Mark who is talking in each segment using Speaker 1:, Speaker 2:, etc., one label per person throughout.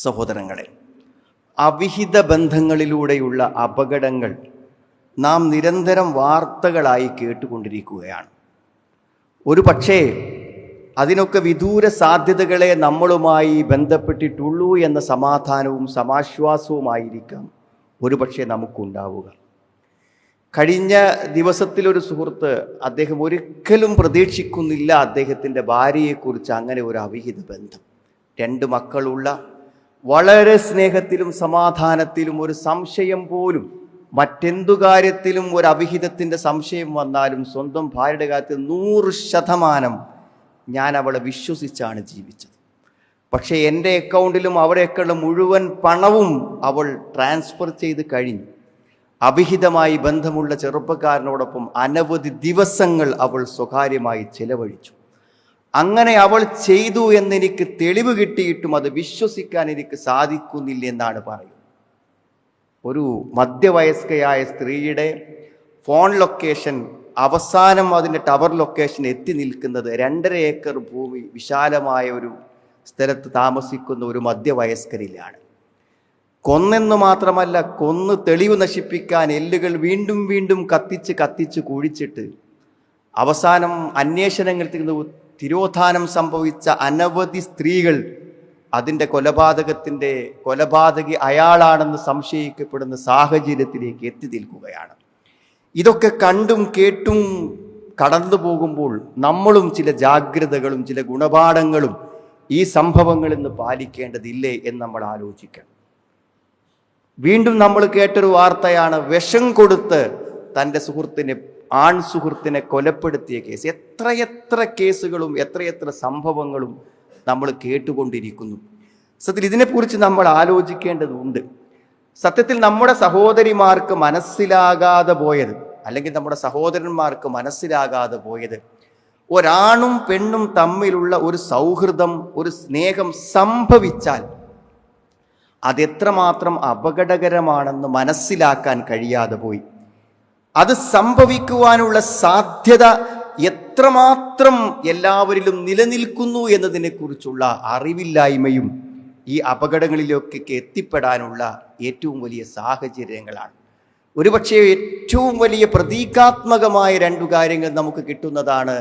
Speaker 1: സഹോദരങ്ങളെ, അവിഹിത ബന്ധങ്ങളിലൂടെയുള്ള അപകടങ്ങൾ നാം നിരന്തരം വാർത്തകളായി കേട്ടുകൊണ്ടിരിക്കുകയാണ്. ഒരു പക്ഷേ അതിനൊക്കെ വിദൂര സാധ്യതകളെ നമ്മളുമായി ബന്ധപ്പെട്ടിട്ടുള്ളൂ എന്ന സമാധാനവും സമാശ്വാസവുമായിരിക്കാം ഒരു പക്ഷേ നമുക്കുണ്ടാവുക. കഴിഞ്ഞ ദിവസത്തിലൊരു സുഹൃത്ത്, അദ്ദേഹം ഒരിക്കലും പ്രതീക്ഷിക്കുന്നില്ല അദ്ദേഹത്തിൻ്റെ ഭാര്യയെക്കുറിച്ച് അങ്ങനെ ഒരു അവിഹിത ബന്ധം. 2 മക്കളുള്ള, വളരെ സ്നേഹത്തിലും സമാധാനത്തിലും, ഒരു സംശയം പോലും മറ്റെന്തു കാര്യത്തിലും ഒരു അവിഹിതത്തിൻ്റെ സംശയം വന്നാലും സ്വന്തം ഭാര്യയുടെ കാര്യത്തിൽ 100% ഞാൻ അവളെ വിശ്വസിച്ചാണ് ജീവിച്ചത്. പക്ഷേ എൻ്റെ അക്കൗണ്ടിലും അവരുടെയൊക്കെയുള്ള മുഴുവൻ പണവും അവൾ ട്രാൻസ്ഫർ ചെയ്ത് കഴിഞ്ഞു. അവിഹിതമായി ബന്ധമുള്ള ചെറുപ്പക്കാരനോടൊപ്പം അനവധി ദിവസങ്ങൾ അവൾ സ്വകാര്യമായി ചെലവഴിച്ചു. അങ്ങനെ അവൾ ചെയ്തു എന്നെനിക്ക് തെളിവ് കിട്ടിയിട്ടും അത് വിശ്വസിക്കാൻ എനിക്ക് സാധിക്കുന്നില്ല എന്നാണ് പറയുന്നത്. ഒരു മധ്യവയസ്കയായ സ്ത്രീയുടെ ഫോൺ ലൊക്കേഷൻ അവസാനം അതിൻ്റെ ടവർ ലൊക്കേഷൻ എത്തി നിൽക്കുന്നത് 2.5 ഏക്കർ ഭൂമി വിശാലമായ ഒരു സ്ഥലത്ത് താമസിക്കുന്ന ഒരു മധ്യവയസ്കരിലാണ്. കൊന്നെന്നു മാത്രമല്ല, കൊന്ന് തെളിവ് നശിപ്പിക്കാൻ എല്ലുകൾ വീണ്ടും വീണ്ടും കത്തിച്ച് കുഴിച്ചിട്ട് അവസാനം അന്വേഷണങ്ങൾ തിരോധാനം സംഭവിച്ച അനവധി സ്ത്രീകൾ അതിൻ്റെ കൊലപാതകി അയാളാണെന്ന് സംശയിക്കപ്പെടുന്ന സാഹചര്യത്തിലേക്ക് എത്തി നിൽക്കുകയാണ്. ഇതൊക്കെ കണ്ടും കേട്ടും കടന്നു പോകുമ്പോൾ നമ്മളും ചില ജാഗ്രതകളും ചില ഗുണപാഠങ്ങളും ഈ സംഭവങ്ങളിൽ നിന്ന് പാലിക്കേണ്ടതില്ലേ എന്ന് നമ്മൾ ആലോചിക്കണം. വീണ്ടും നമ്മൾ കേട്ടൊരു വാർത്തയാണ്, വിഷം കൊടുത്ത് തൻ്റെ ആൺ സുഹൃത്തിനെ കൊലപ്പെടുത്തിയ കേസ്. എത്രയെത്ര കേസുകളും എത്രയെത്ര സംഭവങ്ങളും നമ്മൾ കേട്ടുകൊണ്ടിരിക്കുന്നു. സത്യത്തിൽ ഇതിനെക്കുറിച്ച് നമ്മൾ ആലോചിക്കേണ്ടതുണ്ട്. സത്യത്തിൽ നമ്മുടെ സഹോദരിമാർക്ക് മനസ്സിലാകാതെ പോയത്, അല്ലെങ്കിൽ നമ്മുടെ സഹോദരന്മാർക്ക് മനസ്സിലാകാതെ പോയത്, ഒരാണും പെണ്ണും തമ്മിലുള്ള ഒരു സൗഹൃദം, ഒരു സ്നേഹം സംഭവിച്ചാൽ അതെത്രമാത്രം അപകടകരമാണെന്ന് മനസ്സിലാക്കാൻ കഴിയാതെ പോയി. അത് സംഭവിക്കുവാനുള്ള സാധ്യത എത്രമാത്രം എല്ലാവരിലും നിലനിൽക്കുന്നു എന്നതിനെക്കുറിച്ചുള്ള അറിവില്ലായ്മയും ഈ അപകടങ്ങളിലൊക്കെ എത്തിപ്പെടാനുള്ള ഏറ്റവും വലിയ സാഹചര്യങ്ങളാണ്. ഒരുപക്ഷെ ഏറ്റവും വലിയ പ്രതീകാത്മകമായ 2 കാര്യങ്ങൾ നമുക്ക് കിട്ടുന്നതാണ്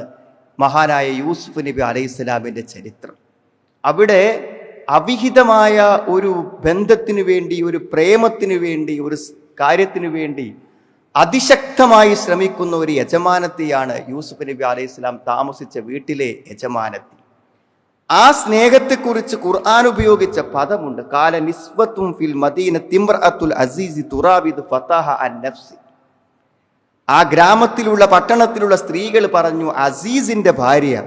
Speaker 1: മഹാനായ യൂസുഫ് നബി അലൈഹിസ്സലാമിൻ്റെ ചരിത്രം. അവിടെ അവിഹിതമായ ഒരു ബന്ധത്തിനു വേണ്ടി, ഒരു പ്രേമത്തിനു വേണ്ടി, ഒരു കാര്യത്തിനു വേണ്ടി അതിശക്തമായി ശ്രമിക്കുന്ന ഒരു യജമാനത്തെയാണ് യൂസുഫ് നബി അലൈഹിസ്സലാം താമസിച്ച വീട്ടിലെ യജമാനത്തി. ആ സ്നേഹത്തെക്കുറിച്ച് ഖുർആൻ ഉപയോഗിച്ച പദമുണ്ട്, കാല നിസ്വത്തും ഫിൽ മദീനത്തി ഇംറഅത്തുൽ അസീസി തുറാവിദു ഫതാഹ അൻ നഫ്സി. ആ ഗ്രാമത്തിലുള്ള, പട്ടണത്തിലുള്ള സ്ത്രീകൾ പറഞ്ഞു, അസീസിന്റെ ഭാര്യ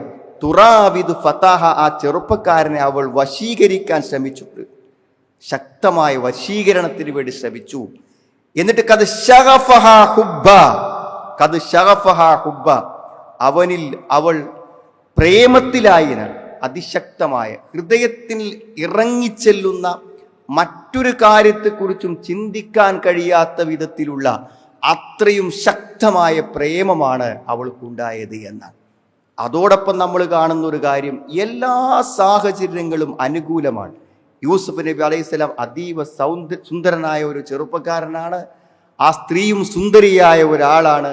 Speaker 1: തുറാവിദു ഫതാഹ, ആ ചെറുപ്പക്കാരനെ അവൾ വശീകരിക്കാൻ ശ്രമിച്ചു, ശക്തമായ വശീകരണത്തിന് വേണ്ടി ശ്രമിച്ചു. എന്നിട്ട് അവനിൽ അവൾ പ്രേമത്തിലായിനാണ്. അതിശക്തമായ, ഹൃദയത്തിൽ ഇറങ്ങിച്ചെല്ലുന്ന, മറ്റൊരു കാര്യത്തെക്കുറിച്ചും ചിന്തിക്കാൻ കഴിയാത്ത വിധത്തിലുള്ള അത്രയും ശക്തമായ പ്രേമമാണ് അവൾക്കുണ്ടായത് എന്നാണ്. അതോടൊപ്പം നമ്മൾ കാണുന്ന ഒരു കാര്യം, എല്ലാ സാഹചര്യങ്ങളും അനുകൂലമാണ്. യൂസുഫ് നബി അലൈഹിസ്സലാം അതീവ സുന്ദരനായ ഒരു ചെറുപ്പക്കാരനാണ്. ആ സ്ത്രീയും സുന്ദരിയായ ഒരാളാണ്.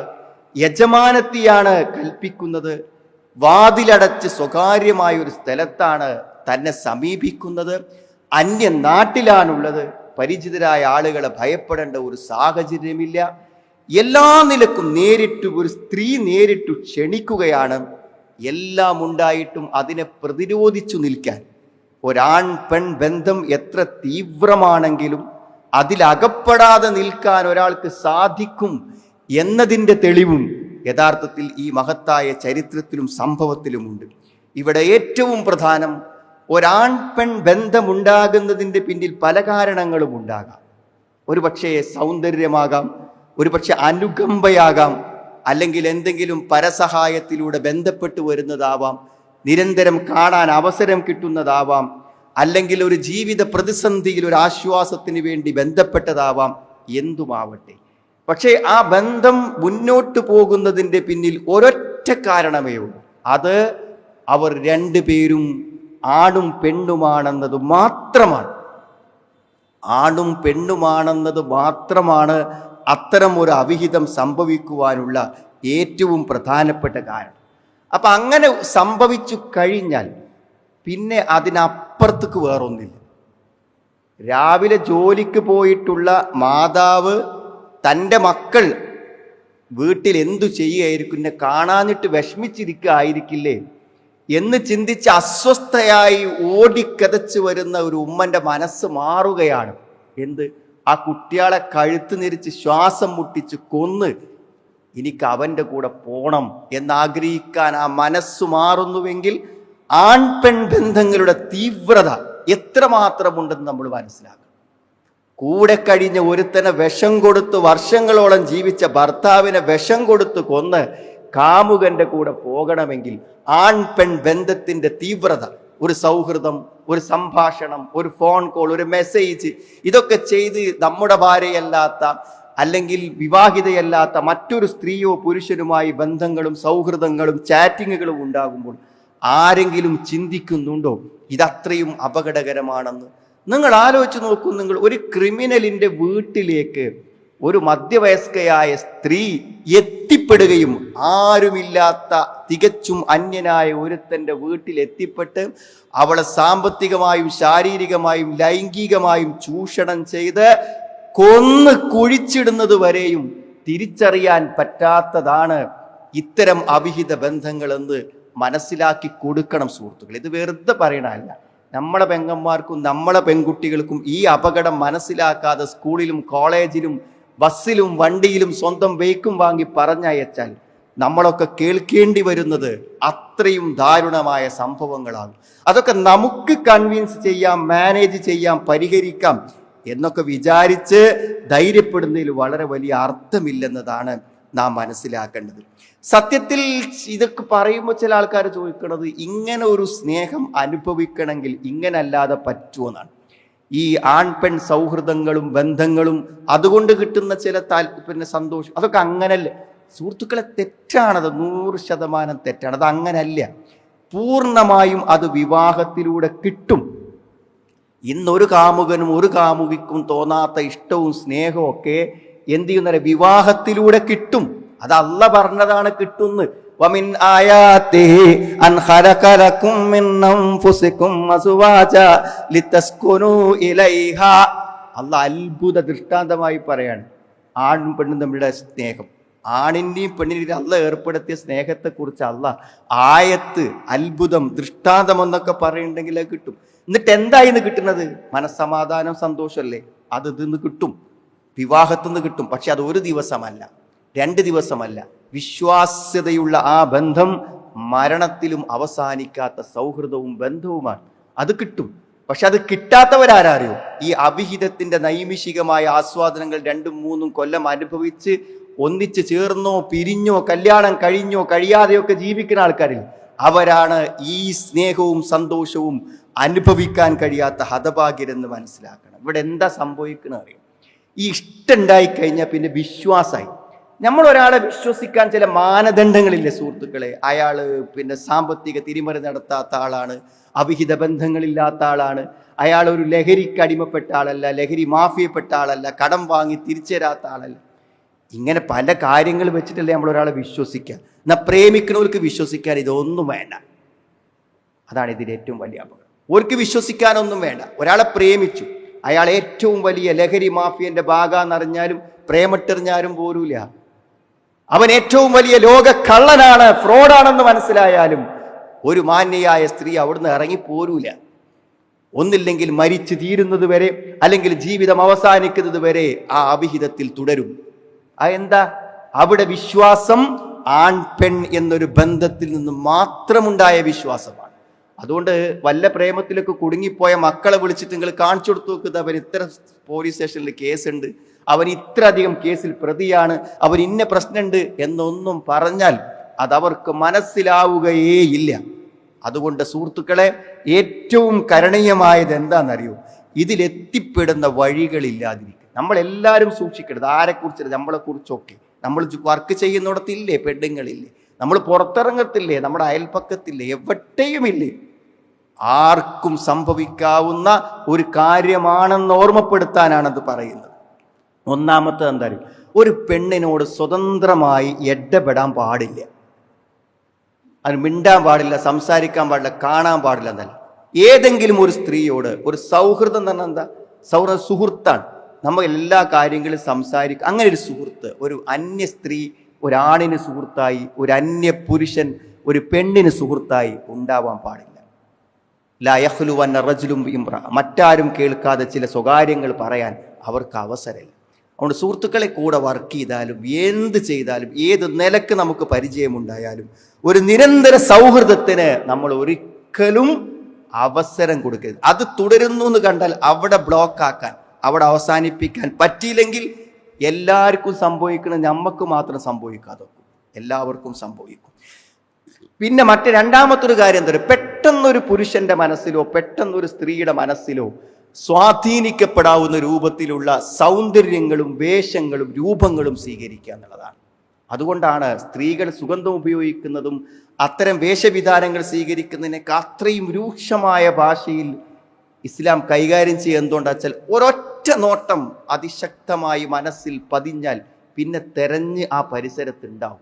Speaker 1: യജമാനത്തിയാണ് കൽപ്പിക്കുന്നത്. വാതിലടച്ച് സ്വകാര്യമായ ഒരു സ്ഥലത്താണ് തന്നെ സമീപിക്കുന്നത്. അന്യ നാട്ടിലാണുള്ളത്. പരിചിതരായ ആളുകളെ ഭയപ്പെടേണ്ട ഒരു സാഹചര്യമില്ല. എല്ലാ നിലക്കും ഒരു സ്ത്രീ നേരിട്ട് ക്ഷണിക്കുകയാണ്. എല്ലാം ഉണ്ടായിട്ടും അതിനെ പ്രതിരോധിച്ചു നിൽക്കാൻ, ഒരാൺ പെൺ ബന്ധം എത്ര തീവ്രമാണെങ്കിലും അതിലകപ്പെടാതെ നിൽക്കാൻ ഒരാൾക്ക് സാധിക്കും എന്നതിൻ്റെ തെളിവും യഥാർത്ഥത്തിൽ ഈ മഹത്തായ ചരിത്രത്തിലും സംഭവത്തിലുമുണ്ട്. ഇവിടെ ഏറ്റവും പ്രധാനം, ഒരാൺ പെൺ ബന്ധമുണ്ടാകുന്നതിൻ്റെ പിന്നിൽ പല കാരണങ്ങളും ഉണ്ടാകാം. ഒരുപക്ഷെ സൗന്ദര്യമാകാം, ഒരുപക്ഷെ അനുകമ്പയാകാം, അല്ലെങ്കിൽ എന്തെങ്കിലും പരസഹായത്തിലൂടെ ബന്ധപ്പെട്ടു വരുന്നതാവാം, നിരന്തരം കാണാൻ അവസരം കിട്ടുന്നതാവാം, അല്ലെങ്കിൽ ഒരു ജീവിത പ്രതിസന്ധിയിൽ ഒരു ആശ്വാസത്തിന് വേണ്ടി ബന്ധപ്പെട്ടതാവാം, എന്തുമാവട്ടെ. പക്ഷേ ആ ബന്ധം മുന്നോട്ട് പോകുന്നതിൻ്റെ പിന്നിൽ ഒരൊറ്റ കാരണമേ ഉള്ളൂ. അത് അവർ 2 പേരും ആണും പെണ്ണുമാണെന്നത് മാത്രമാണ്. ആണും പെണ്ണുമാണെന്നത് മാത്രമാണ് അത്തരം ഒരു അവിഹിതം സംഭവിക്കുവാനുള്ള ഏറ്റവും പ്രധാനപ്പെട്ട കാരണം. അപ്പം അങ്ങനെ സംഭവിച്ചു കഴിഞ്ഞാൽ പിന്നെ അതിനപ്പുറത്തേക്ക് വേറൊന്നില്ല. രാവിലെ ജോലിക്ക് പോയിട്ടുള്ള മാതാവ് തൻ്റെ മക്കൾ വീട്ടിൽ എന്തു ചെയ്യുകയായിരിക്കും, എന്നെ കാണാനിട്ട് വിഷമിച്ചിരിക്കുകയായിരിക്കില്ലേ എന്ന് ചിന്തിച്ച് അസ്വസ്ഥയായി ഓടിക്കതച്ച് വരുന്ന ഒരു ഉമ്മൻ്റെ മനസ്സ് മാറുകയാണ്. എന്ത്? ആ കുട്ടികളെ കഴുത്ത് നെരിച്ച് ശ്വാസം മുട്ടിച്ച് കൊന്ന് എനിക്ക് അവൻ്റെ കൂടെ പോണം എന്നാഗ്രഹിക്കാൻ ആ മനസ്സ് മാറുന്നുവെങ്കിൽ ആൺ പെൺ ബന്ധങ്ങളുടെ തീവ്രത എത്രമാത്രമുണ്ടെന്ന് നമ്മൾ മനസ്സിലാക്കണം. കൂടെ കഴിഞ്ഞ ഒരുത്തനെ വിഷം കൊടുത്ത് വർഷങ്ങളോളം ജീവിച്ച ഭർത്താവിനെ വിഷം കൊടുത്ത് കൊന്ന് കാമുകന്റെ കൂടെ പോകണമെങ്കിൽ ആൺ പെൺ ബന്ധത്തിന്റെ തീവ്രത, ഒരു സൗഹൃദം, ഒരു സംഭാഷണം, ഒരു ഫോൺ കോൾ, ഒരു മെസ്സേജ്, ഇതൊക്കെ ചെയ്ത് നമ്മുടെ ഭാര്യയല്ലാത്ത അല്ലെങ്കിൽ വിവാഹിതയല്ലാത്ത മറ്റൊരു സ്ത്രീയോ പുരുഷനുമായി ബന്ധങ്ങളും സൗഹൃദങ്ങളും ചാറ്റിങ്ങുകളും ഉണ്ടാകുമ്പോൾ ആരെങ്കിലും ചിന്തിക്കുന്നുണ്ടോ ഇതത്രയും അപകടകരമാണെന്ന്? നിങ്ങൾ ആലോചിച്ച് നോക്കൂ. നിങ്ങൾ ഒരു ക്രിമിനലിന്റെ വീട്ടിലേക്ക് ഒരു മധ്യവയസ്കയായ സ്ത്രീ എത്തിപ്പെടുകയും ആരുമില്ലാത്ത തികച്ചും അന്യനായ ഒരുത്തൻ്റെ വീട്ടിൽ എത്തിപ്പെട്ട് അവളെ സാമ്പത്തികമായും ശാരീരികമായും ലൈംഗികമായും ചൂഷണം ചെയ്ത് കൊന്ന് കുഴിച്ചിടുന്നത് വരെയും തിരിച്ചറിയാൻ പറ്റാത്തതാണ് ഇത്തരം അവിഹിത ബന്ധങ്ങളെന്ന് മനസ്സിലാക്കി കൊടുക്കണം സുഹൃത്തുക്കൾ. ഇത് വെറുതെ പറയണല്ല. നമ്മളെ പെങ്ങന്മാർക്കും നമ്മളെ പെൺകുട്ടികൾക്കും ഈ അപകടം മനസ്സിലാക്കാതെ സ്കൂളിലും കോളേജിലും ബസ്സിലും വണ്ടിയിലും സ്വന്തം ബൈക്കും വാങ്ങി പറഞ്ഞയച്ചാൽ നമ്മളൊക്കെ കേൾക്കേണ്ടി വരുന്നത് അത്രയും ദാരുണമായ സംഭവങ്ങളാണ്. അതൊക്കെ നമുക്ക് കൺവിൻസ് ചെയ്യാം, മാനേജ് ചെയ്യാം, പരിഹരിക്കാം എന്നൊക്കെ വിചാരിച്ച് ധൈര്യപ്പെടുന്നതിൽ വളരെ വലിയ അർത്ഥമില്ലെന്നതാണ് നാം മനസ്സിലാക്കേണ്ടത്. സത്യത്തിൽ ഇതൊക്കെ പറയുമ്പോൾ ചില ആൾക്കാർ ചോദിക്കുന്നത്, ഇങ്ങനെ ഒരു സ്നേഹം അനുഭവിക്കണമെങ്കിൽ ഇങ്ങനെ അല്ലാതെ പറ്റുമെന്നാണ്. ഈ ആൺ പെൺ സൗഹൃദങ്ങളും ബന്ധങ്ങളും അതുകൊണ്ട് കിട്ടുന്ന ചില സന്തോഷം, അതൊക്കെ അങ്ങനല്ല സുഹൃത്തുക്കളെ. തെറ്റാണത്, 100% തെറ്റാണ്. അത് അങ്ങനല്ല. പൂർണ്ണമായും അത് വിവാഹത്തിലൂടെ കിട്ടും. ഇന്നൊരു കാമുകനും ഒരു കാമുകിക്കും തോന്നാത്ത ഇഷ്ടവും സ്നേഹവും ഒക്കെ എന്ത് ചെയ്യുന്ന വിവാഹത്തിലൂടെ കിട്ടും. അത് അള്ളാഹ് പറഞ്ഞതാണ് കിട്ടുന്ന്. വമിൻ ആയാതിഹി അൻ ഖലഖ ലക്കും മിൻ അൻഫുസികും അസ്വാജ ലിതസ്കുനു ഇലൈഹാ. അള്ളാഹ് അത്ഭുത ദൃഷ്ടാന്തമായി പറയാണ് ആണും പെണ്ണും തമ്മിലുള്ള സ്നേഹം. ആണിൻ്റെയും പെണ്ണിൻ്റെയും അള്ളാഹ് ഏർപ്പെടുത്തിയ സ്നേഹത്തെക്കുറിച്ച് അള്ളാഹ് ആയത്ത്, അത്ഭുതം, ദൃഷ്ടാന്തം എന്നൊക്കെ പറയുന്നുണ്ടെങ്കിൽ അത് കിട്ടും. എന്നിട്ട് എന്തായിന്ന് കിട്ടുന്നത്? മനസ്സമാധാനം, സന്തോഷമല്ലേ? അത് ഇതിന്ന് കിട്ടും, വിവാഹത്തുനിന്ന് കിട്ടും. പക്ഷെ അത് ഒരു ദിവസമല്ല, 2 ദിവസമല്ല. വിശ്വാസ്യതയുള്ള ആ ബന്ധം മരണത്തിലും അവസാനിക്കാത്ത സൗഹൃദവും ബന്ധവുമാണ്. അത് കിട്ടും. പക്ഷെ അത് കിട്ടാത്തവരാരറിയോ? ഈ അവിഹിതത്തിന്റെ നൈമിഷികമായ ആസ്വാദനങ്ങൾ 2-3 കൊല്ലം അനുഭവിച്ച് ഒന്നിച്ച് ചേർന്നോ പിരിഞ്ഞോ കല്യാണം കഴിഞ്ഞോ കഴിയാതെയൊക്കെ ജീവിക്കുന്ന ആൾക്കാരിൽ അവരാണ് ഈ സ്നേഹവും സന്തോഷവും അനുഭവിക്കാൻ കഴിയാത്ത ഹതഭാഗ്യരെന്ന് മനസ്സിലാക്കണം. ഇവിടെ എന്താ സംഭവിക്കുന്നത് അറിയാം? ഈ ഇഷ്ടം ഉണ്ടായിക്കഴിഞ്ഞാൽ പിന്നെ വിശ്വാസമായി. നമ്മൾ ഒരാളെ വിശ്വസിക്കാൻ ചില മാനദണ്ഡങ്ങളില്ലേ സുഹൃത്തുക്കളെ? അയാള് സാമ്പത്തിക തിരിമറി നടത്താത്ത ആളാണ്, അവിഹിത ബന്ധങ്ങളില്ലാത്ത ആളാണ്, അയാൾ ഒരു ലഹരിക്ക് അടിമപ്പെട്ട ആളല്ല, ലഹരി മാഫിയപ്പെട്ട ആളല്ല, കടം വാങ്ങി തിരിച്ചു തരാത്ത ആളല്ല. ഇങ്ങനെ പല കാര്യങ്ങൾ വെച്ചിട്ടല്ലേ നമ്മൾ ഒരാളെ വിശ്വസിക്കാൻ. എന്നാൽ പ്രേമിക്കുന്നവർക്ക് വിശ്വസിക്കാൻ ഇതൊന്നും വേണ്ട. അതാണ് ഇതിൻ്റെ ഏറ്റവും വലിയ അപകടം. അവർക്ക് വിശ്വസിക്കാനൊന്നും വേണ്ട. ഒരാളെ പ്രേമിച്ചു, അയാൾ ഏറ്റവും വലിയ ലഹരി മാഫിയന്റെ ഭാഗമെന്നറിഞ്ഞാലും പ്രേമിട്ടെറിഞ്ഞാലും പോരൂല. അവൻ ഏറ്റവും വലിയ ലോക കള്ളനാണ്, ഫ്രോഡാണെന്ന് മനസ്സിലായാലും ഒരു മാന്യയായ സ്ത്രീ അവിടുന്ന് ഇറങ്ങിപ്പോരൂല. ഒന്നില്ലെങ്കിൽ മരിച്ചു തീരുന്നത് വരെ, അല്ലെങ്കിൽ ജീവിതം അവസാനിക്കുന്നത് വരെ ആ അവിഹിതത്തിൽ തുടരും. അതെന്താ? അവിടെ വിശ്വാസം ആൺ പെൺ എന്നൊരു ബന്ധത്തിൽ നിന്ന് മാത്രമുണ്ടായ വിശ്വാസമാണ്. അതുകൊണ്ട് വല്ല പ്രേമത്തിലൊക്കെ കുടുങ്ങിപ്പോയ മക്കളെ വിളിച്ചിട്ട് നിങ്ങൾ കാണിച്ചു കൊടുത്തു നോക്കുന്നത്, അവൻ ഇത്ര പോലീസ് സ്റ്റേഷനിൽ കേസുണ്ട്, അവൻ ഇത്ര അധികം കേസിൽ പ്രതിയാണ്, അവൻ ഇന്ന പ്രശ്നമുണ്ട് എന്നൊന്നും പറഞ്ഞാൽ അതവർക്ക് മനസ്സിലാവുകയേ ഇല്ല. അതുകൊണ്ട് സുഹൃത്തുക്കളെ, ഏറ്റവും കരണീയമായത് എന്താണെന്നറിയോ? ഇതിലെത്തിപ്പെടുന്ന വഴികളില്ലാതിരിക്കുക. നമ്മളെല്ലാവരും സൂക്ഷിക്കരുത്. ആരെക്കുറിച്ചല്ല, നമ്മളെക്കുറിച്ചൊക്കെ. നമ്മൾ വർക്ക് ചെയ്യുന്നിടത്തില്ലേ പെണ്ണുങ്ങളില്ലേ, നമ്മൾ പുറത്തിറങ്ങത്തില്ലേ, നമ്മുടെ അയൽപ്പക്കത്തില്ലേ, എവിടെയുമില്ലേ, ആർക്കും സംഭവിക്കാവുന്ന ഒരു കാര്യമാണെന്ന് ഓർമ്മപ്പെടുത്താനാണത് പറയുന്നത്. ഒന്നാമത്തെ എന്താ പറയുക, ഒരു പെണ്ണിനോട് സ്വതന്ത്രമായി ഇടപെടാൻ പാടില്ല. അത് മിണ്ടാൻ പാടില്ല, സംസാരിക്കാൻ പാടില്ല, കാണാൻ പാടില്ല എന്നല്ല. ഏതെങ്കിലും ഒരു സ്ത്രീയോട് ഒരു സൗഹൃദം എന്ന് പറഞ്ഞാൽ എന്താ? സൗഹൃദ സുഹൃത്താണ്. നമ്മൾ എല്ലാ കാര്യങ്ങളും സംസാരിക്കുക. അങ്ങനെ ഒരു സുഹൃത്ത്, ഒരു അന്യ സ്ത്രീ ഒരാണിന് സുഹൃത്തായി, ഒരു അന്യ പുരുഷൻ ഒരു പെണ്ണിന് സുഹൃത്തായി ഉണ്ടാവാൻ പാടില്ല. ലാ യഖ്ലുവന്ന റജുലും ഇംറ, മറ്റാരും കേൾക്കാതെ ചില സ്വകാര്യങ്ങൾ പറയാൻ അവർക്ക് അവസരമില്ല. അതുകൊണ്ട് സുഹൃത്തുക്കളെ കൂടെ വർക്ക് ചെയ്താലും എന്ത് ചെയ്താലും ഏത് നിലക്ക് നമുക്ക് പരിചയമുണ്ടായാലും ഒരു നിരന്തര സൗഹൃദത്തിന് നമ്മൾ ഒരിക്കലും അവസരം കൊടുക്കരുത്. അത് തുടരുന്നു എന്ന് കണ്ടാൽ അവിടെ ബ്ലോക്ക് ആക്കാൻ, അവിടെ അവസാനിപ്പിക്കാൻ പറ്റിയില്ലെങ്കിൽ എല്ലാവർക്കും സംഭവിക്കണം, നമുക്ക് മാത്രം സംഭവിക്കാതെ എല്ലാവർക്കും സംഭവിക്കും. പിന്നെ രണ്ടാമത്തൊരു കാര്യം എന്താ പറയുക, പെട്ടെന്നൊരു പുരുഷന്റെ മനസ്സിലോ പെട്ടെന്നൊരു സ്ത്രീയുടെ മനസ്സിലോ സ്വാധീനിക്കപ്പെടാവുന്ന രൂപത്തിലുള്ള സൗന്ദര്യങ്ങളും വേഷങ്ങളും രൂപങ്ങളും സ്വീകരിക്കുക എന്നുള്ളതാണ്. അതുകൊണ്ടാണ് സ്ത്രീകൾ സുഗന്ധം ഉപയോഗിക്കുന്നതും അത്തരം വേഷവിധാനങ്ങൾ സ്വീകരിക്കുന്നതിനൊക്കെ അത്രയും രൂക്ഷമായ ഭാഷയിൽ ഇസ്ലാം കൈകാര്യം ചെയ്യുക. എന്തുകൊണ്ടാ വെച്ചാൽ ഒരൊറ്റ നോട്ടം അതിശക്തമായി മനസ്സിൽ പതിഞ്ഞാൽ പിന്നെ തെരഞ്ഞ് ആ പരിസരത്തുണ്ടാവും.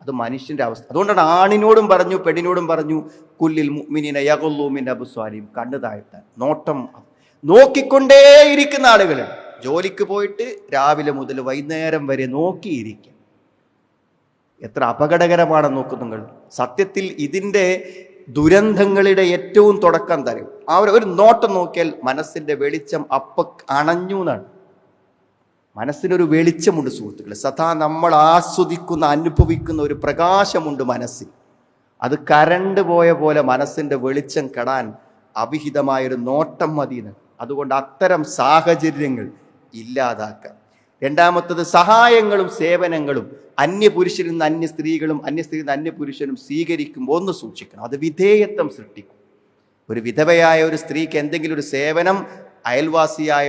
Speaker 1: അത് മനുഷ്യന്റെ അവസ്ഥ. അതുകൊണ്ടാണ് ആണിനോടും പറഞ്ഞു പെണ്ണിനോടും പറഞ്ഞു, കുല്ലിൽ മുഅ്മിനീന യഗുള്ളൂ മിൻ അബ്സാരിഹിം, കണ്ണ് താഴ്ത്താൻ. നോട്ടം നോക്കിക്കൊണ്ടേയിരിക്കുന്ന ആളുകൾ ജോലിക്ക് പോയിട്ട് രാവിലെ മുതൽ വൈകുന്നേരം വരെ നോക്കിയിരിക്കുക. എത്ര അപകടകരമാണെന്ന് നോക്കും നിങ്ങൾ. സത്യത്തിൽ ഇതിൻ്റെ ദുരന്തങ്ങളുടെ ഏറ്റവും തുടക്കം തരും ഒരു നോട്ടം നോക്കിയാൽ മനസ്സിന്റെ വെളിച്ചം അണഞ്ഞു എന്നാണ്. മനസ്സിനൊരു വെളിച്ചമുണ്ട് സുഹൃത്തുക്കളെ, സദാ നമ്മൾ ആസ്വദിക്കുന്ന അനുഭവിക്കുന്ന ഒരു പ്രകാശമുണ്ട് മനസ്സിൽ. അത് കരണ്ട് പോയ പോലെ മനസ്സിന്റെ വെളിച്ചം കെടാൻ അവിഹിതമായൊരു നോട്ടം മതിയെന്ന്. അതുകൊണ്ട് അത്തരം സാഹചര്യങ്ങൾ ഇല്ലാതാക്കാം. രണ്ടാമത്തത് സഹായങ്ങളും സേവനങ്ങളും അന്യപുരുഷനിൽ നിന്ന് അന്യ സ്ത്രീകളും അന്യസ്ത്രീയിൽ നിന്ന് അന്യപുരുഷനും സ്വീകരിക്കുമ്പോൾ ഒന്ന് സൂക്ഷിക്കണം, അത് വിധേയത്വം സൃഷ്ടിക്കും. ഒരു വിധവയായ ഒരു സ്ത്രീക്ക് എന്തെങ്കിലും ഒരു സേവനം അയൽവാസിയായ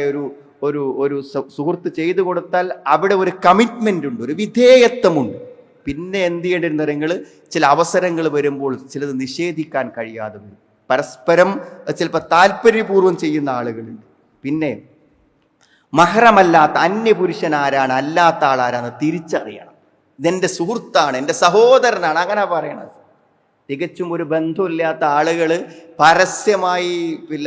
Speaker 1: ഒരു സുഹൃത്ത് ചെയ്തു കൊടുത്താൽ അവിടെ ഒരു കമ്മിറ്റ്മെന്റ് ഉണ്ട്, ഒരു വിധേയത്വമുണ്ട്. പിന്നെ എന്ത് ചെയ്യേണ്ടിരുന്ന നിങ്ങൾ ചില അവസരങ്ങൾ വരുമ്പോൾ ചിലത് നിഷേധിക്കാൻ കഴിയാതെ വരും. പരസ്പരം ചിലപ്പോൾ താല്പര്യപൂർവ്വം ചെയ്യുന്ന ആളുകളുണ്ട്. പിന്നെ മഹ്റമല്ലാത്ത അന്യപുരുഷൻ ആരാണ്, അല്ലാത്ത ആളാരാണ് തിരിച്ചറിയണം. ഇതെൻ്റെ സുഹൃത്താണ്, എൻ്റെ സഹോദരനാണ്, അങ്ങനെ പറയണത്. തികച്ചും ഒരു ബന്ധമില്ലാത്ത ആളുകൾ പരസ്യമായി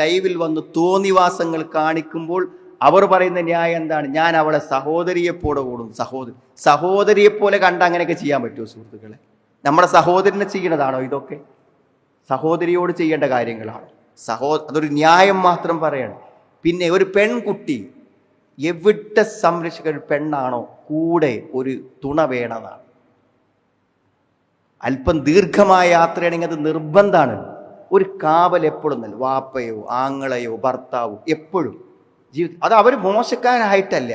Speaker 1: ലൈവിൽ വന്ന് തോന്നിവാസങ്ങൾ കാണിക്കുമ്പോൾ അവർ പറയുന്ന ന്യായം എന്താണ്? ഞാൻ അവളെ സഹോദരിയെപ്പോലെ കൂടും. സഹോദരിയെപ്പോലെ കണ്ട് അങ്ങനെയൊക്കെ ചെയ്യാൻ പറ്റുമോ സുഹൃത്തുക്കളെ? നമ്മുടെ സഹോദരനെ ചെയ്യണതാണോ ഇതൊക്കെ? സഹോദരിയോട് ചെയ്യേണ്ട കാര്യങ്ങളാണോ? അതൊരു ന്യായം മാത്രം പറയണം. പിന്നെ ഒരു പെൺകുട്ടി എവിടെ സംരക്ഷിക്കുന്ന ഒരു പെണ്ണാണോ കൂടെ ഒരു തുണ വേണമെന്നാണ്. അല്പം ദീർഘമായ യാത്രയാണെങ്കിൽ അത് നിർബന്ധമാണ്. ഒരു കാവൽ എപ്പോഴും നല്ല, വാപ്പയോ ആങ്ങളയോ ഭർത്താവോ എപ്പോഴും അത് അവർ മോശക്കാരായിട്ടല്ല,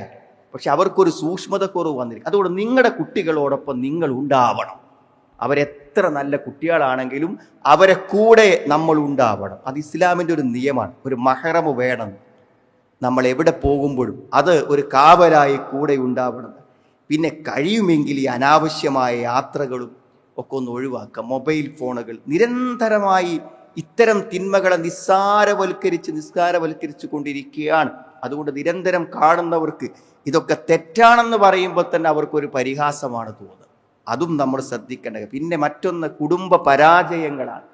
Speaker 1: പക്ഷെ അവർക്കൊരു സൂക്ഷ്മത കുറവ് വന്നിരിക്കും. അതുകൊണ്ട് നിങ്ങളുടെ കുട്ടികളോടൊപ്പം നിങ്ങൾ ഉണ്ടാവണം. അവരെത്ര നല്ല കുട്ടികളാണെങ്കിലും അവരെ കൂടെ നമ്മൾ ഉണ്ടാവണം. അത് ഇസ്ലാമിൻ്റെ ഒരു നിയമമാണ്. ഒരു മഹ്റം വേണം നമ്മൾ എവിടെ പോകുമ്പോഴും, അത് ഒരു കാവലായി കൂടെ ഉണ്ടാവണം. പിന്നെ കഴിയുമെങ്കിൽ ഈ അനാവശ്യമായ യാത്രകളും ഒക്കെ ഒന്ന് ഒഴിവാക്കുക. മൊബൈൽ ഫോണുകൾ നിരന്തരമായി ഇത്തരം തിന്മകളെ നിസ്സാരവൽക്കരിച്ചു കൊണ്ടിരിക്കുകയാണ്. അതുകൊണ്ട് നിരന്തരം കാണുന്നവർക്ക് ഇതൊക്കെ തെറ്റാണെന്ന് പറയുമ്പോൾ തന്നെ അവർക്കൊരു പരിഹാസമാണ് തോന്നുന്നത്. അതും നമ്മൾ ശ്രദ്ധിക്കേണ്ടത്. പിന്നെ മറ്റൊന്ന് കുടുംബ പരാജയങ്ങളാണ്.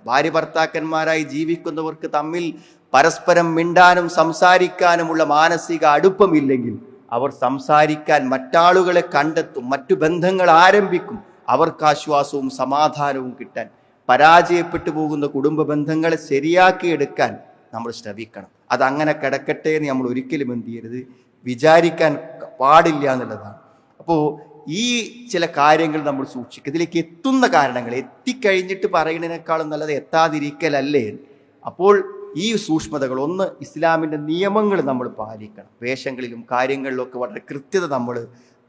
Speaker 1: ഭാര്യ ഭർത്താക്കന്മാരായി ജീവിക്കുന്നവർക്ക് തമ്മിൽ പരസ്പരം മിണ്ടാനും സംസാരിക്കാനുമുള്ള മാനസിക അടുപ്പമില്ലെങ്കിൽ അവർ സംസാരിക്കാൻ മറ്റാളുകളെ കണ്ടെത്തും, മറ്റു ബന്ധങ്ങൾ ആരംഭിക്കും. അവർക്ക് ആശ്വാസവും സമാധാനവും കിട്ടാൻ പരാജയപ്പെട്ടു പോകുന്ന കുടുംബ ബന്ധങ്ങളെ ശരിയാക്കിയെടുക്കാൻ നമ്മൾ ശ്രമിക്കണം. അതങ്ങനെ കിടക്കട്ടെ എന്ന് നമ്മൾ ഒരിക്കലും എന്ത് ചെയ്യരുത്, വിചാരിക്കാൻ പാടില്ല എന്നുള്ളതാണ്. അപ്പോൾ ഈ ചില കാര്യങ്ങൾ നമ്മൾ സൂക്ഷിക്കുക. ഇതിലേക്ക് എത്തുന്ന കാരണങ്ങൾ എത്തിക്കഴിഞ്ഞിട്ട് പറയുന്നതിനേക്കാളും നല്ലത് എത്താതിരിക്കലല്ലേ. അപ്പോൾ ഈ സൂക്ഷ്മതകൾ, ഒന്ന് ഇസ്ലാമിൻ്റെ നിയമങ്ങൾ നമ്മൾ പാലിക്കണം. വേഷങ്ങളിലും കാര്യങ്ങളിലൊക്കെ വളരെ കൃത്യത നമ്മൾ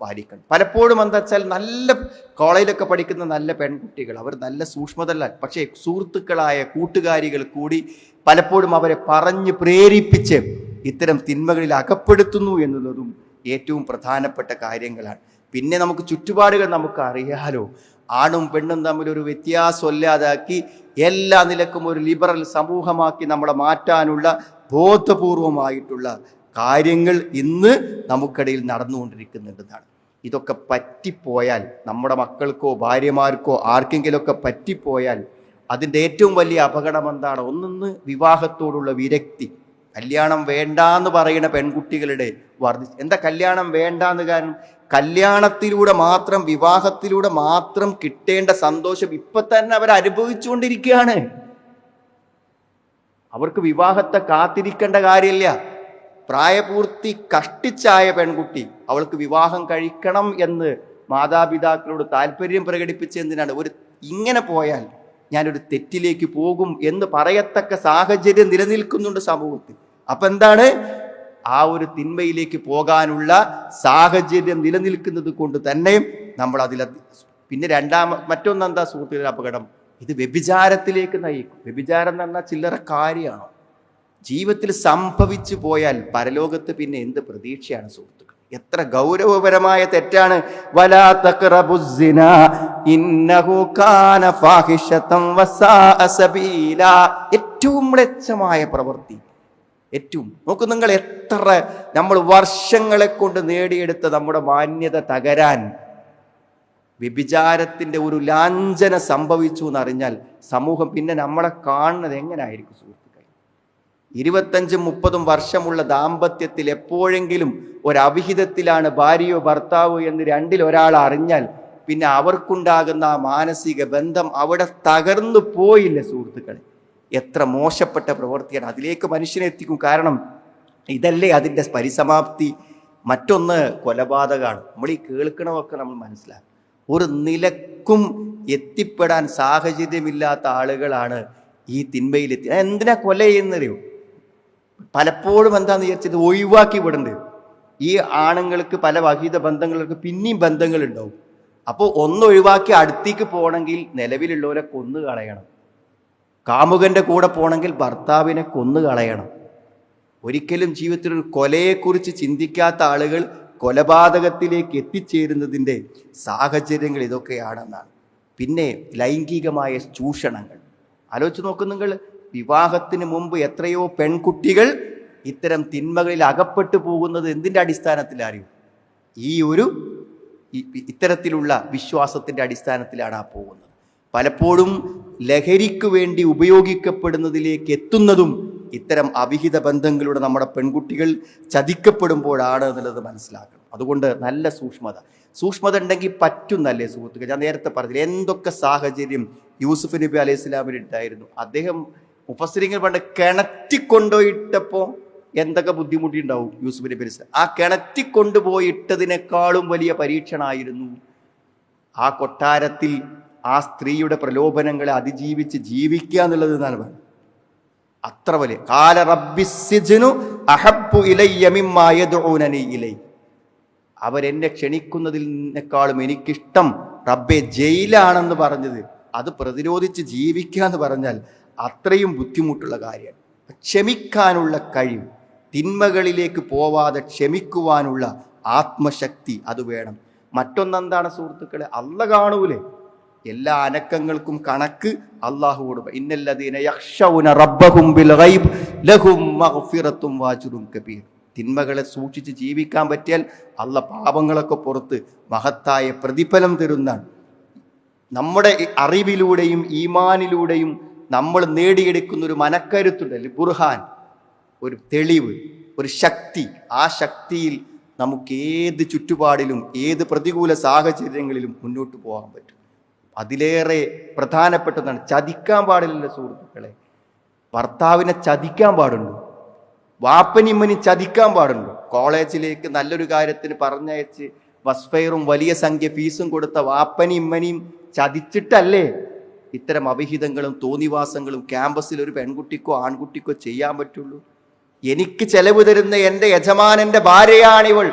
Speaker 1: പാലിക്കണം. പലപ്പോഴും എന്താ വെച്ചാൽ നല്ല കോളേജിലൊക്കെ പഠിക്കുന്ന നല്ല പെൺകുട്ടികൾ അവർ നല്ല സൂക്ഷ്മതല്ല, പക്ഷേ സുഹൃത്തുക്കളായ കൂട്ടുകാരികൾ കൂടി പലപ്പോഴും അവരെ പറഞ്ഞ് പ്രേരിപ്പിച്ച് ഇത്തരം തിന്മകളിൽ അകപ്പെടുത്തുന്നു എന്നുള്ളതും ഏറ്റവും പ്രധാനപ്പെട്ട കാര്യങ്ങളാണ്. പിന്നെ നമുക്ക് ചുറ്റുപാടുകൾ നമുക്ക് അറിയാലോ. ആണും പെണ്ണും തമ്മിൽ ഒരു വ്യത്യാസമില്ലാതാക്കി എല്ലാ നിലക്കും ഒരു ലിബറൽ സമൂഹമാക്കി നമ്മളെ മാറ്റാനുള്ള ബോധപൂർവമായിട്ടുള്ള കാര്യങ്ങൾ ഇന്ന് നമുക്കിടയിൽ നടന്നുകൊണ്ടിരിക്കുന്നുണ്ടെന്നാണ്. ഇതൊക്കെ പറ്റിപ്പോയാൽ, നമ്മുടെ മക്കൾക്കോ ഭാര്യമാർക്കോ ആർക്കെങ്കിലുമൊക്കെ പറ്റിപ്പോയാൽ അതിൻ്റെ ഏറ്റവും വലിയ അപകടം എന്താണ്? ഒന്നൊന്ന് വിവാഹത്തോടുള്ള വിരക്തി. കല്യാണം വേണ്ടാന്ന് പറയുന്ന പെൺകുട്ടികളുടെ എന്താ കല്യാണം വേണ്ടാന്ന്? കാരണം കല്യാണത്തിലൂടെ മാത്രം, വിവാഹത്തിലൂടെ മാത്രം കിട്ടേണ്ട സന്തോഷം ഇപ്പൊ തന്നെ അവർ അനുഭവിച്ചുകൊണ്ടിരിക്കുകയാണ്. അവർക്ക് വിവാഹത്തെ കാത്തിരിക്കേണ്ട കാര്യമില്ല. പ്രായപൂർത്തി കഷ്ടിച്ചായ പെൺകുട്ടി അവൾക്ക് വിവാഹം കഴിക്കണം എന്ന് മാതാപിതാക്കളോട് താല്പര്യം പ്രകടിപ്പിച്ചെന്തിനാണ്? ഇങ്ങനെ പോയാൽ ഞാനൊരു തെറ്റിലേക്ക് പോകും എന്ന് പറയത്തക്ക സാഹചര്യം നിലനിൽക്കുന്നുണ്ട് സമൂഹത്തിൽ. അപ്പൊ എന്താണ്? ആ ഒരു തിന്മയിലേക്ക് പോകാനുള്ള സാഹചര്യം നിലനിൽക്കുന്നത് കൊണ്ട് തന്നെ നമ്മൾ പിന്നെ മറ്റൊന്നെന്താ സുഹൃത്തുക്കളുടെ അപകടം? ഇത് വ്യഭിചാരത്തിലേക്ക് നയിക്കും. വ്യഭിചാരം എന്ന് പറഞ്ഞാൽ ചില്ലറ കാര്യമാണോ? ജീവിതത്തിൽ സംഭവിച്ചു പോയാൽ പരലോകത്ത് പിന്നെ എന്ത് പ്രതീക്ഷയാണ് സുഹൃത്തുക്കൾ? എത്ര ഗൗരവപരമായ തെറ്റാണ്. വലാ തഖറബുസ്സിന ഇന്നഹു കാന ഫാഹിഷതൻ വസാഅ സബീല. ഏറ്റവും മ്ലേച്ഛമായ പ്രവൃത്തി. ഏറ്റവും നോക്കൂ നിങ്ങൾ, എത്ര നമ്മൾ വർഷങ്ങളെ കൊണ്ട് നേടിയെടുത്ത നമ്മുടെ മാന്യത തകരാൻ വ്യഭിചാരത്തിന്റെ ഒരു ലാഞ്ചന സംഭവിച്ചു എന്നറിഞ്ഞാൽ സമൂഹം പിന്നെ നമ്മളെ കാണുന്നത് എങ്ങനെയായിരിക്കും സുഹൃത്തുക്കൾ? 25-30 വർഷമുള്ള ദാമ്പത്യത്തിൽ എപ്പോഴെങ്കിലും ഒരവിഹിതത്തിലാണ് ഭാര്യയോ ഭർത്താവോ എന്ന് രണ്ടിൽ ഒരാൾ അറിഞ്ഞാൽ പിന്നെ അവർക്കുണ്ടാകുന്ന ആ മാനസിക ബന്ധം അവിടെ തകർന്നു പോയില്ല സുഹൃത്തുക്കളെ. എത്ര മോശപ്പെട്ട പ്രവൃത്തിയാണ്, അതിലേക്ക് മനുഷ്യനെ എത്തിക്കും. കാരണം ഇതല്ലേ അതിൻ്റെ പരിസമാപ്തി. മറ്റൊന്ന് കൊലപാതകമാണ്. നമ്മൾ ഈ കേൾക്കണമൊക്കെ നമ്മൾ മനസ്സിലാക്കും. ഒരു നിലക്കും എത്തിപ്പെടാൻ സാഹചര്യമില്ലാത്ത ആളുകളാണ് ഈ തിന്മയിലെത്തി. എന്തിനാ കൊല ചെയ്യുന്നറിയോ? പലപ്പോഴും എന്താണെന്ന് വിചാരിച്ചത് ഒഴിവാക്കി വിടേണ്ടത്. ഈ ആണുങ്ങൾക്ക് പല വഹിത ബന്ധങ്ങൾക്ക് പിന്നെയും ബന്ധങ്ങളുണ്ടാവും. അപ്പോൾ ഒന്നൊഴിവാക്കി അടുത്തേക്ക് പോകണമെങ്കിൽ നിലവിലുള്ളവരെ കൊന്നു കളയണം. കാമുകന്റെ കൂടെ പോകണമെങ്കിൽ ഭർത്താവിനെ കൊന്നു കളയണം. ഒരിക്കലും ജീവിതത്തിൽ ഒരു കൊലയെക്കുറിച്ച് ചിന്തിക്കാത്ത ആളുകൾ കൊലപാതകത്തിലേക്ക് എത്തിച്ചേരുന്നതിൻ്റെ സാഹചര്യങ്ങൾ ഇതൊക്കെയാണെന്നാണ്. പിന്നെ ലൈംഗികമായ ചൂഷണങ്ങൾ ആലോചിച്ച് നോക്കും നിങ്ങൾ. വിവാഹത്തിന് മുമ്പ് എത്രയോ പെൺകുട്ടികൾ ഇത്തരം തിന്മകളിൽ അകപ്പെട്ടു പോകുന്നത് എന്തിൻ്റെ അടിസ്ഥാനത്തിലറിയും? ഇത്തരത്തിലുള്ള വിശ്വാസത്തിൻ്റെ അടിസ്ഥാനത്തിലാണ് ആ പോകുന്നത്. പലപ്പോഴും ലഹരിക്ക് വേണ്ടി ഉപയോഗിക്കപ്പെടുന്നതിലേക്ക് എത്തുന്നതും ഇത്തരം അവിഹിത ബന്ധങ്ങളിലൂടെ നമ്മുടെ പെൺകുട്ടികൾ ചതിക്കപ്പെടുമ്പോഴാണ് എന്നുള്ളത് മനസ്സിലാക്കണം. അതുകൊണ്ട് നല്ല സൂക്ഷ്മത ഉണ്ടെങ്കിൽ പറ്റുന്നല്ലേ സുഹൃത്തുക്കൾ? ഞാൻ നേരത്തെ പറഞ്ഞില്ല എന്തൊക്കെ സാഹചര്യം യൂസുഫ് നബി അലൈഹി ഇസ്ലാമിന് ഉണ്ടായിരുന്നു. അദ്ദേഹം മുഫസ്സിരിങ്ങൾ പണ്ട് കിണറ്റിക്കൊണ്ടുപോയിട്ടപ്പോൾ എന്തൊക്കെ ബുദ്ധിമുട്ടിണ്ടാവും യൂസുഫ് നബി അലൈഹി ഇസ്ലാം. ആ കിണറ്റിക്കൊണ്ടുപോയിട്ടതിനേക്കാളും വലിയ പരീക്ഷണമായിരുന്നു ആ കൊട്ടാരത്തിൽ ആ സ്ത്രീയുടെ പ്രലോഭനങ്ങളെ അതിജീവിച്ച് ജീവിക്കുക എന്നുള്ളത് എന്നാണ് പറയുന്നത്. അത്ര വലിയ ഖാല റബ്ബിസ്സിജ്നു അഹബ്ബു ഇലയ്യ മിമ്മാ യദ്ഊനനി ഇലൈ. അവരെന്നെ ക്ഷണിക്കുന്നതിനേക്കാളും എനിക്കിഷ്ടം റബ്ബെ ജയിലാണെന്ന് പറഞ്ഞത്. അത് പ്രതിരോധിച്ച് ജീവിക്കുക എന്ന് പറഞ്ഞാൽ അത്രയും ബുദ്ധിമുട്ടുള്ള കാര്യമാണ്. ക്ഷമിക്കാനുള്ള കഴിവ്, തിന്മകളിലേക്ക് പോവാതെ ക്ഷമിക്കുവാനുള്ള ആത്മശക്തി അത് വേണം. മറ്റൊന്നെന്താണ് സുഹൃത്തുക്കളെ? അല്ലാഹ് കാണൂലേ? എല്ലാ അനക്കങ്ങൾക്കും കണക്ക് അള്ളാഹുവോട്. ഇന്നല്ലദീന യഖ്ശൗന റബ്ബഹും ബിൽ ഗൈബ് ലഹും മഗ്ഫിറത്തും വഅജ്റുൻ കബീർ. തിന്മകളെ സൂക്ഷിച്ച് ജീവിക്കാൻ പറ്റിയാൽ അള്ളാഹ് പാപങ്ങളൊക്കെ പുറത്ത് മഹത്തായ പ്രതിഫലം തരുന്നതാണ്. നമ്മുടെ അറിവിലൂടെയും ഈമാനിലൂടെയും നമ്മൾ നേടിയെടുക്കുന്ന ഒരു മനക്കരുത്തുണ്ടല്ലേ, ബുർഹാൻ, ഒരു തെളിവ്, ഒരു ശക്തി. ആ ശക്തിയിൽ നമുക്ക് ഏത് ചുറ്റുപാടിലും ഏത് പ്രതികൂല സാഹചര്യങ്ങളിലും മുന്നോട്ട് പോകാൻ പറ്റും. അതിലേറെ പ്രധാനപ്പെട്ടതാണ് ചതിക്കാൻ പാടില്ല സുഹൃത്തുക്കളെ. ഭർത്താവിനെ ചതിക്കാൻ പാടുണ്ടോ? വാപ്പനിമ്മനി ചതിക്കാൻ പാടുണ്ടോ? കോളേജിലേക്ക് നല്ലൊരു കാര്യത്തിന് പറഞ്ഞയച്ച് വസ്ഫയറും വലിയ സംഖ്യ ഫീസും കൊടുത്ത വാപ്പനിമ്മനിയും ചതിച്ചിട്ടല്ലേ ഇത്തരം അവിഹിതങ്ങളും തോന്നിവാസങ്ങളും ക്യാമ്പസിൽ ഒരു പെൺകുട്ടിക്കോ ആൺകുട്ടിക്കോ ചെയ്യാൻ പറ്റുള്ളൂ? എനിക്ക് ചെലവ് തരുന്ന എൻ്റെ യജമാനന്റെ ഭാര്യയാണിവൾ,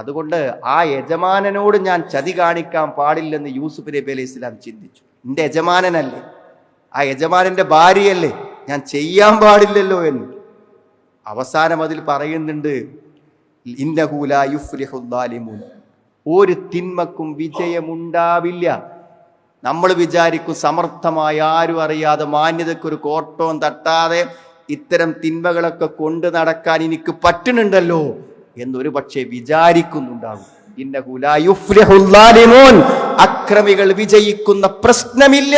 Speaker 1: അതുകൊണ്ട് ആ യജമാനനോട് ഞാൻ ചതി കാണിക്കാൻ പാടില്ലെന്ന് യൂസുഫ് നബി അലൈഹി ഇസ്ലാം ചിന്തിച്ചു. എൻ്റെ യജമാനനല്ലേ, ആ യജമാനന്റെ ഭാര്യയല്ലേ, ഞാൻ ചെയ്യാൻ പാടില്ലല്ലോ എന്ന്. അവസാനം അതിൽ പറയുന്നുണ്ട്, ഇന്നഹു ലാ യുഫ്ലിഹു ളാലിമൂൻ, ഒരു തിന്മക്കും വിജയമുണ്ടാവില്ല. നമ്മൾ വിചാരിക്കും സമർത്ഥമായ ആരും അറിയാതെ മാന്യതയ്ക്കൊരു കോട്ടവും തട്ടാതെ ഇത്തരം തിന്മകളൊക്കെ കൊണ്ട് നടക്കാൻ എനിക്ക് പറ്റുന്നുണ്ടല്ലോ എന്നൊരു പക്ഷേ വിചാരിക്കുന്നുണ്ടാകും. ഇന്നഹു ലാ യുഫ്ലിഹുൽ ളാലിമൂൻ, അക്രമികൾ വിജയിക്കുന്ന പ്രശ്നമില്ല.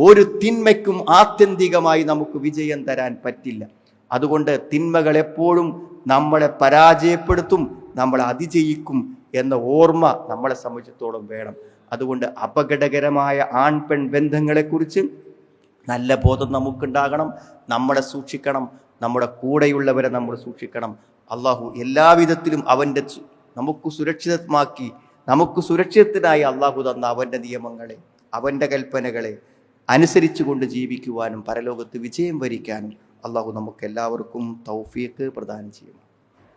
Speaker 1: ഒരു തിന്മയ്ക്കും ആത്യന്തികമായി നമുക്ക് വിജയം തരാൻ പറ്റില്ല. അതുകൊണ്ട് തിന്മകൾ എപ്പോഴും നമ്മളെ പരാജയപ്പെടുത്തും, നമ്മളെ അതിജയിക്കും എന്ന ഓർമ്മ നമ്മളെ സംബന്ധിച്ചിടത്തോളം വേണം. അതുകൊണ്ട് അപകടകരമായ ആൺ പെൺ ബന്ധങ്ങളെക്കുറിച്ച് നല്ല ബോധം നമുക്കുണ്ടാകണം. നമ്മളെ സൂക്ഷിക്കണം, നമ്മുടെ കൂടെയുള്ളവരെ നമ്മൾ സൂക്ഷിക്കണം. അള്ളാഹു എല്ലാവിധത്തിലും നമുക്ക് സുരക്ഷിതമാക്കി, നമുക്ക് സുരക്ഷിതത്തിനായി അള്ളാഹു തന്ന അവൻ്റെ നിയമങ്ങളെ, അവൻ്റെ കൽപ്പനകളെ അനുസരിച്ചുകൊണ്ട് ജീവിക്കുവാനും പരലോകത്ത് വിജയം വരിക്കാനും അള്ളാഹു നമുക്ക് എല്ലാവർക്കും തൗഫീഖ് പ്രദാനം ചെയ്യും.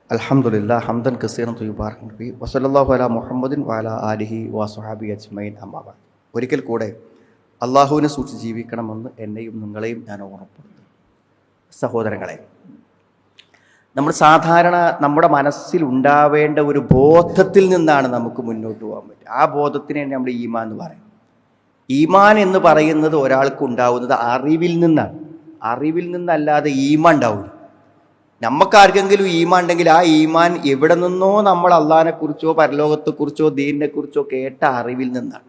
Speaker 1: അൽഹംദുലില്ലാഹ് ഹംദൻ കസീറൻ ത്വയ്യിബാൻ ഫീഹി വസല്ലല്ലാഹു അലാ മുഹമ്മദിൻ വഅലാ ആലിഹി വസ്വഹാബിഹി അജ്മഈൻ. അമ്മാ ബഅദ്. ഒരിക്കൽ കൂടെ അള്ളാഹുവിനെ സൂക്ഷിച്ച് ജീവിക്കണമെന്ന് എന്നെയും നിങ്ങളെയും ഞാൻ ഓർമ്മപ്പെടുത്തുന്നു. സഹോദരങ്ങളെ, നമ്മൾ സാധാരണ നമ്മുടെ മനസ്സിൽ ഉണ്ടാവേണ്ട ഒരു ബോധത്തിൽ നിന്നാണ് നമുക്ക് മുന്നോട്ട് പോകാൻ പറ്റുക. ആ ബോധത്തിനെ നമ്മൾ ഈമാൻ എന്ന് പറയും. ഈമാൻ എന്ന് പറയുന്നത് ഒരാൾക്ക് ഉണ്ടാവുന്നത് അറിവിൽ നിന്നാണ്. അറിവിൽ നിന്നല്ലാതെ ഈമാൻ ഉണ്ടാവില്ല. നമുക്കാർക്കെങ്കിലും ഈമാൻ ഉണ്ടെങ്കിൽ ആ ഈമാൻ എവിടെ നിന്നോ നമ്മൾ അള്ളാഹിനെക്കുറിച്ചോ പരലോകത്തെക്കുറിച്ചോ ദീനിനെക്കുറിച്ചോ കേട്ട അറിവിൽ നിന്നാണ്.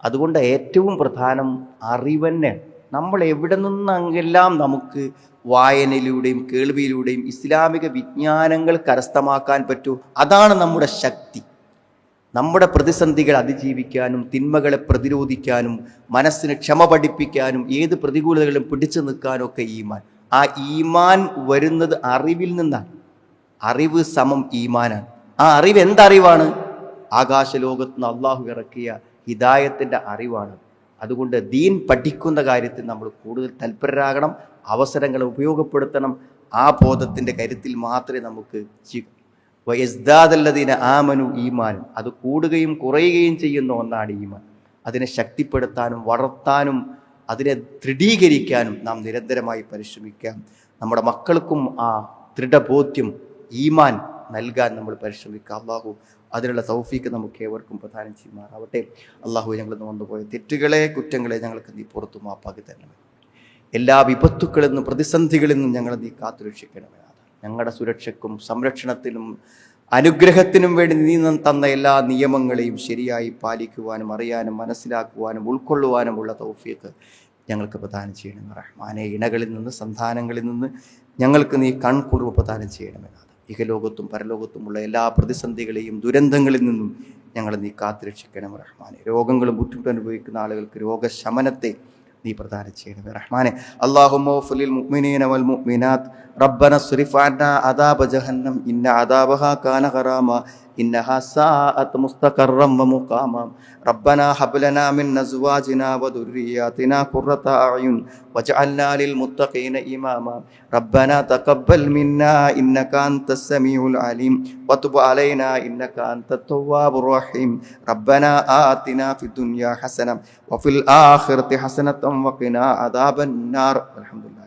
Speaker 1: അതുകൊണ്ട് ഏറ്റവും പ്രധാനം അറിവന്നെ. നമ്മൾ എവിടെ നിന്നെല്ലാം നമുക്ക് വായനയിലൂടെയും കേൾവിയിലൂടെയും ഇസ്ലാമിക വിജ്ഞാനങ്ങൾ കരസ്ഥമാക്കാൻ പറ്റൂ. അതാണ് നമ്മുടെ ശക്തി. നമ്മുടെ പ്രതിസന്ധികൾ അതിജീവിക്കാനും തിന്മകളെ പ്രതിരോധിക്കാനും മനസ്സിന് ക്ഷമ പഠിപ്പിക്കാനും ഏത് പ്രതികൂലതകളും പിടിച്ചു നിൽക്കാനും ഒക്കെ ഈമാൻ. ആ ഈമാൻ വരുന്നത് അറിവിൽ നിന്നാണ്. അറിവ് സമം ഈമാനാണ്. ആ അറിവ് എന്തറിവാണ്? ആകാശലോകത്ത് നിന്ന് അള്ളാഹു ഇറക്കിയ ഹിദായത്തിൻ്റെ അറിവാണ്. അതുകൊണ്ട് ദീൻ പഠിക്കുന്ന കാര്യത്തിൽ നമ്മൾ കൂടുതൽ തൽപരരാകണം, അവസരങ്ങളെ ഉപയോഗപ്പെടുത്തണം. ആ ബോധത്തിൻ്റെ കരുത്തിൽ മാത്രമേ നമുക്ക് വയസ്ദാദല്ലദീന ആമനു ഈമാൻ, അത് കൂടുകയും കുറയുകയും ചെയ്യുന്ന ഒന്നാണ് ഈമാൻ. അതിനെ ശക്തിപ്പെടുത്താനും വളർത്താനും അതിനെ ദൃഢീകരിക്കാനും നാം നിരന്തരമായി പരിശ്രമിക്കാം. നമ്മുടെ മക്കൾക്കും ആ ദൃഢബോധ്യം ഈമാൻ നൽകാൻ നമ്മൾ പരിശ്രമിക്കുക. അള്ളാഹു അതിനുള്ള തൗഫീക്ക് നമുക്ക് ഏവർക്കും പ്രദാനം ചെയ്യുമാറാവട്ടെ. അള്ളാഹു ഞങ്ങൾ വന്നുപോയ തെറ്റുകളെ കുറ്റങ്ങളെ ഞങ്ങൾക്ക് നീ പുറത്തു മാപ്പാക്കി തരണമേ. എല്ലാ വിപത്തുക്കളിൽ നിന്നും പ്രതിസന്ധികളിൽ നിന്നും ഞങ്ങളെ നീ കാത്തുരക്ഷിക്കണമേ. ഞങ്ങളുടെ സുരക്ഷയ്ക്കും സംരക്ഷണത്തിനും അനുഗ്രഹത്തിനും വേണ്ടി നീ തന്ന എല്ലാ നിയമങ്ങളെയും ശരിയായി പാലിക്കുവാനും അറിയാനും മനസ്സിലാക്കുവാനും ഉൾക്കൊള്ളുവാനുമുള്ള തൗഫീഖ് ഞങ്ങൾക്ക് പ്രദാനം ചെയ്യണമേ റഹ്മാനെ. ഇണകളിൽ നിന്ന് സന്താനങ്ങളിൽ നിന്ന് ഞങ്ങൾക്ക് നീ കൺകുളിർമ പ്രദാനം ചെയ്യണമേ. ഇഹലോകത്തും പരലോകത്തുമുള്ള എല്ലാ പ്രതിസന്ധികളെയും ദുരന്തങ്ങളിൽ നിന്നും ഞങ്ങളെ നീ കാത്തുരക്ഷിക്കണം റഹ്മാനെ. രോഗങ്ങളും ബുദ്ധിമുട്ട് അനുഭവിക്കുന്ന ആളുകൾക്ക് രോഗശമനത്തെ നീ പ്രദാനം ചെയ്യണമേ റഹ്മാനെ. അല്ലാഹുമ്മ ഗ്ഫിർ മുഅ്മിനീന വൽ മുഅ്മിനാത്ത് റബ്ബന സ്രിഫ് അന്നാ അദാബ ജഹന്നം ഇന്ന അദാബഹാ കാന ഖറാമ ഇന്നഹാ സാഅത് മുസ്തഖറൻ വ മുഖാമ റബ്ബന ഹബ് ലനാ മിൻ അസ്വാജിനാ വ ദുർരിയാതിനാ ഖുർറത അഅ്യുൻ വജഅൽനാ ലിൽ മുത്തഖീന ഇമാമ റബ്ബന തഖബ്ബൽ മിന്നാ ഇന്നക അൻതസ് സമീഉൽ അലീം വതുബ് അലൈനാ ഇന്നക അൻതത് തവ്വാബുർ റഹീം റബ്ബന ആതിനാ ഫിദ് ദുനിയാ ഹസന വഫിൽ ആഖിറതി ഹസനതൻ വഖിനാ അദാബൻ നാർ. അൽഹംദുലില്ലാഹ്.